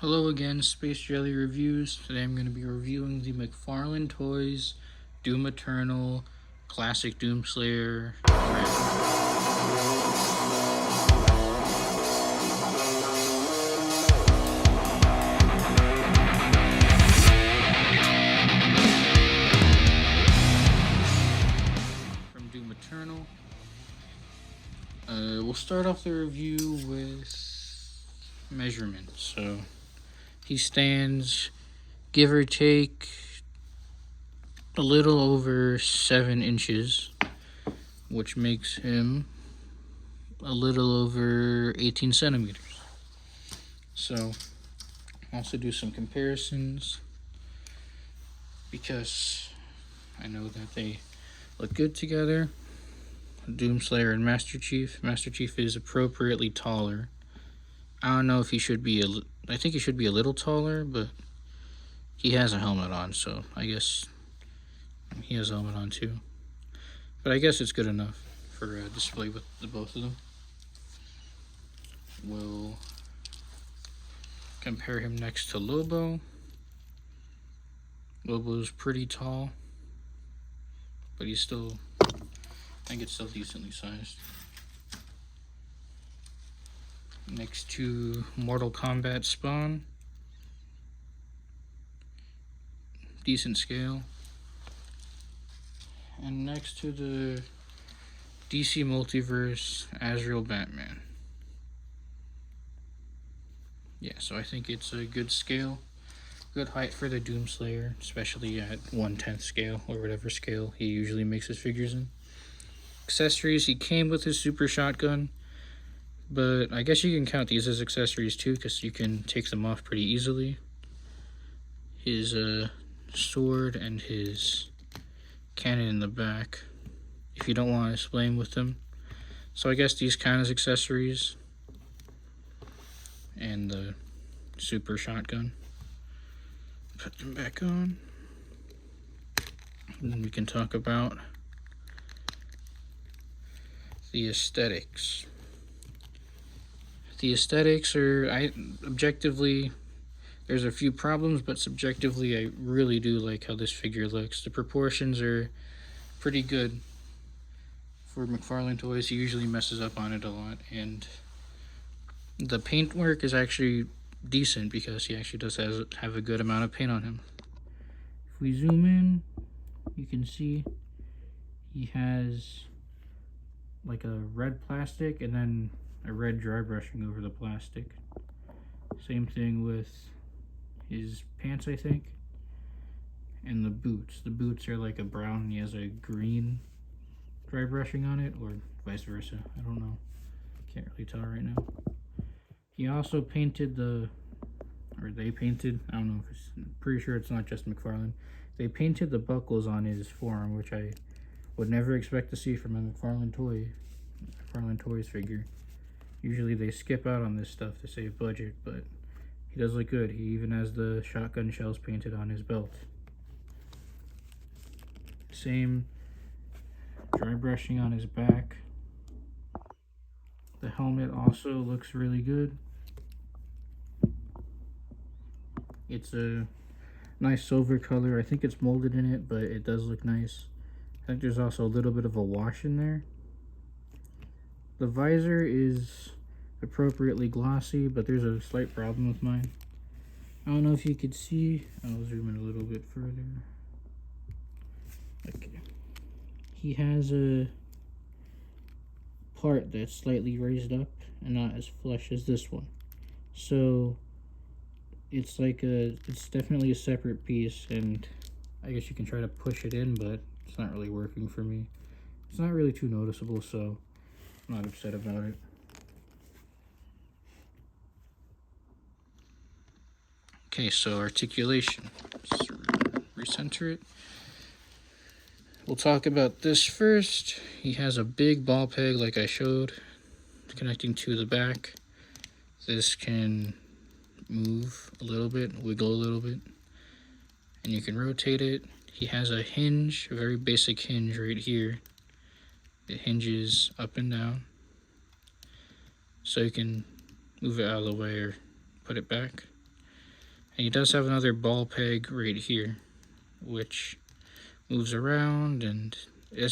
Hello again, Space Jelly Reviews. Today I'm going to be reviewing the McFarlane Toys Doom Eternal Classic Doomslayer Red. From Doom Eternal. We'll start off the review with measurements. So he stands, give or take, a little over 7 inches, which makes him a little over 18 centimeters. So, also do some comparisons because I know that they look good together. Doomslayer and Master Chief. Master Chief is appropriately taller. I don't know if he should be I think he should be a little taller, but he has a helmet on, so I guess he has a helmet on too. But I guess it's good enough for display with the both of them. We'll compare him next to Lobo. Lobo's pretty tall, but he's still, I think it's still decently sized. Next to Mortal Kombat Spawn. Decent scale. And next to the DC Multiverse Azrael Batman. Yeah, so I think it's a good scale. Good height for the Doomslayer, especially at 1/10 scale or whatever scale he usually makes his figures in. Accessories, he came with his super shotgun, but I guess you can count these as accessories too because you can take them off pretty easily. His sword and his cannon in the back, if you don't want to display them with them. So I guess these count as accessories. And the super shotgun. Put them back on. And then we can talk about the aesthetics. The aesthetics are, objectively, there's a few problems, but subjectively I really do like how this figure looks. The proportions are pretty good for McFarlane Toys. He usually messes up on it a lot, and the paintwork is actually decent because he actually does have a good amount of paint on him. If we zoom in, you can see he has like a red plastic and then a red dry brushing over the plastic. Same thing with his pants, I think, and the boots. The boots are like a brown and he has a green dry brushing on it, or vice versa. I don't know. Can't really tell right now. He also painted they painted, I don't know if I'm pretty sure it's not just McFarlane. They painted the buckles on his forearm, which I would never expect to see from a McFarlane Toys figure. Usually they skip out on this stuff to save budget, but he does look good. He even has the shotgun shells painted on his belt. Same dry brushing on his back. The helmet also looks really good. It's a nice silver color. I think it's molded in it, but it does look nice. I think there's also a little bit of a wash in there. The visor is appropriately glossy, but there's a slight problem with mine. I don't know if you could see. I'll zoom in a little bit further. Okay. He has a part that's slightly raised up and not as flush as this one. So it's it's definitely a separate piece, and I guess you can try to push it in, but it's not really working for me. It's not really too noticeable, so I'm not upset about it. Okay, so articulation. Let's recenter it. We'll talk about this first. He has a big ball peg like I showed, connecting to the back. This can move a little bit, wiggle a little bit, and you can rotate it. He has a hinge, a very basic hinge right here. It hinges up and down, so you can move it out of the way or put it back. And he does have another ball peg right here, which moves around, and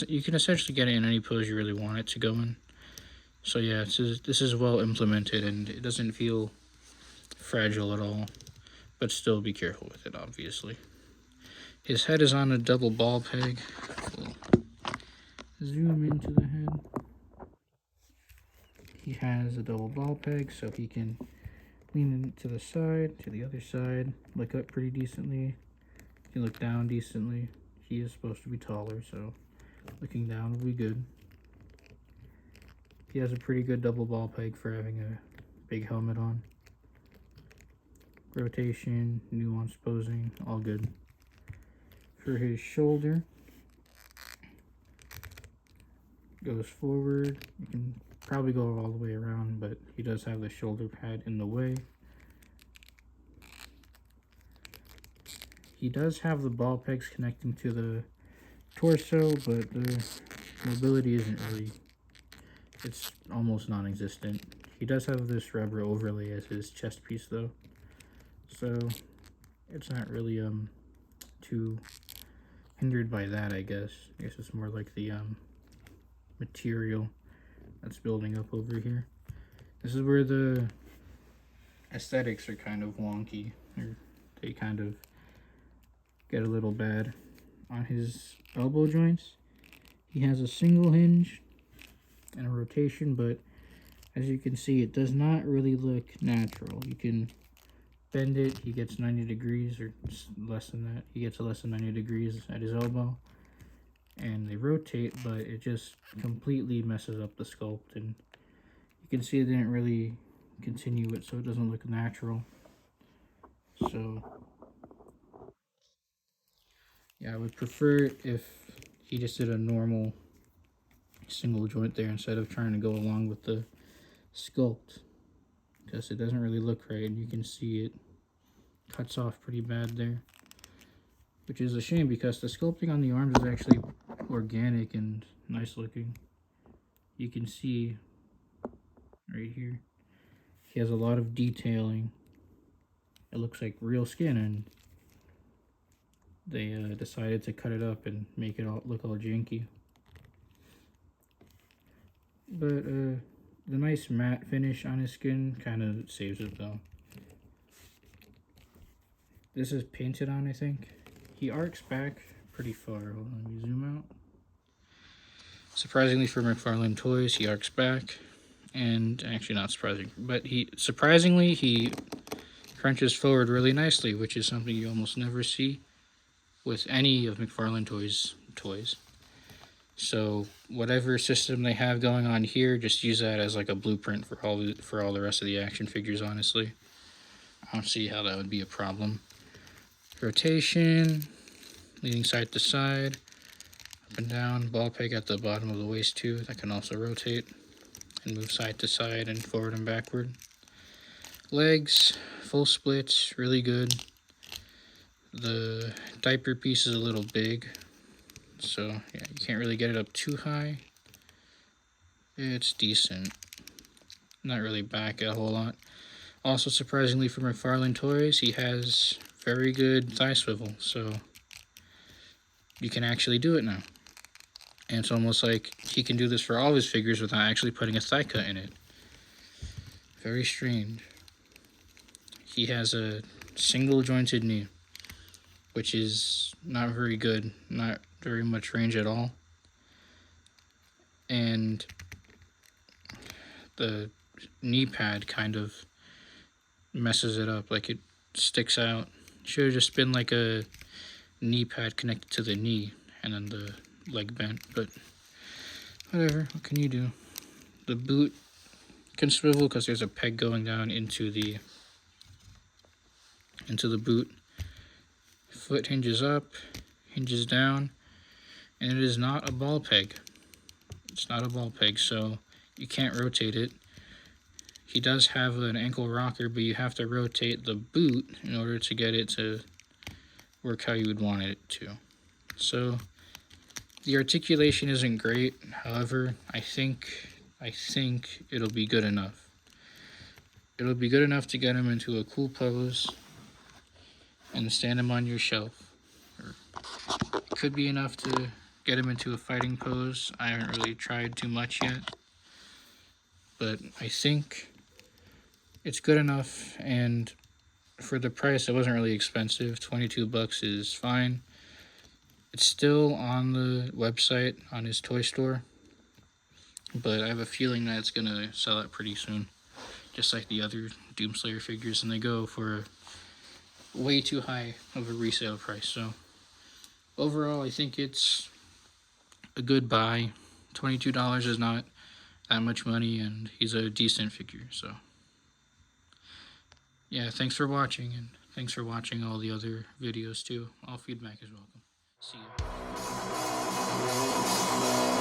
you can essentially get it in any pose you really want it to go in. So yeah, this is well implemented, and it doesn't feel fragile at all, but still be careful with it, obviously. His head is on a double ball peg. We'll zoom into the head. He has a double ball peg, so he can lean it to the side, to the other side, look up pretty decently. He can look down decently. He is supposed to be taller, so looking down will be good. He has a pretty good double ball peg for having a big helmet on. Rotation, nuance posing, all good. For his shoulder, goes forward. You can probably go all the way around, but he does have the shoulder pad in the way. He does have the ball pegs connecting to the torso, but the mobility isn't really, it's almost non-existent. He does have this rubber overlay as his chest piece though, so it's not really too hindered by that, I guess. I guess it's more like the material that's building up over here. This is where the aesthetics are kind of wonky, or they kind of get a little bad. On his elbow joints, he has a single hinge and a rotation, but as you can see, it does not really look natural. You can bend it, he gets 90 degrees, or less than that. He gets less than 90 degrees at his elbow, and they rotate, but it just completely messes up the sculpt, and you can see it didn't really continue it, so it doesn't look natural. So yeah, I would prefer if he just did a normal single joint there instead of trying to go along with the sculpt, because it doesn't really look right, and you can see it cuts off pretty bad there, which is a shame because the sculpting on the arms is actually organic and nice looking. You can see right here he has a lot of detailing. It looks like real skin, and they decided to cut it up and make it all look all janky. But the nice matte finish on his skin kind of saves it though. This is painted on, I think. He arcs back pretty far. Hold on, let me zoom out. Surprisingly for McFarlane toys, he arcs back, and actually not surprising, but he crunches forward really nicely, which is something you almost never see with any of McFarlane toys. So whatever system they have going on here, just use that as like a blueprint for all the rest of the action figures. Honestly, I don't see how that would be a problem. Rotation, leaning side to side, up and down. Ball peg at the bottom of the waist too. That can also rotate and move side to side and forward and backward. Legs, full splits, really good. The diaper piece is a little big, so yeah, you can't really get it up too high. It's decent. Not really back a whole lot. Also, surprisingly for McFarlane toys, he has very good thigh swivel, so you can actually do it now. And it's almost like he can do this for all of his figures without actually putting a thigh cut in it. Very strange. He has a single jointed knee, which is not very good, not very much range at all. And the knee pad kind of messes it up, like it sticks out. Should have just been like a knee pad connected to the knee and then the leg bent, but whatever, what can you do? The boot can swivel because there's a peg going down into the boot. Foot hinges up, hinges down, and it is not a ball peg. It's not a ball peg, so you can't rotate it. He does have an ankle rocker, but you have to rotate the boot in order to get it to work how you would want it to. So the articulation isn't great. However, I think it'll be good enough. It'll be good enough to get him into a cool pose and stand him on your shelf. It could be enough to get him into a fighting pose. I haven't really tried too much yet, but I think it's good enough, and for the price, it wasn't really expensive. 22 bucks is fine. It's still on the website, on his toy store, but I have a feeling that it's gonna sell out pretty soon, just like the other Doomslayer figures, and they go for way too high of a resale price. So overall, I think it's a good buy. $22 is not that much money, and he's a decent figure. So yeah, thanks for watching, and thanks for watching all the other videos too. All feedback is welcome. See ya.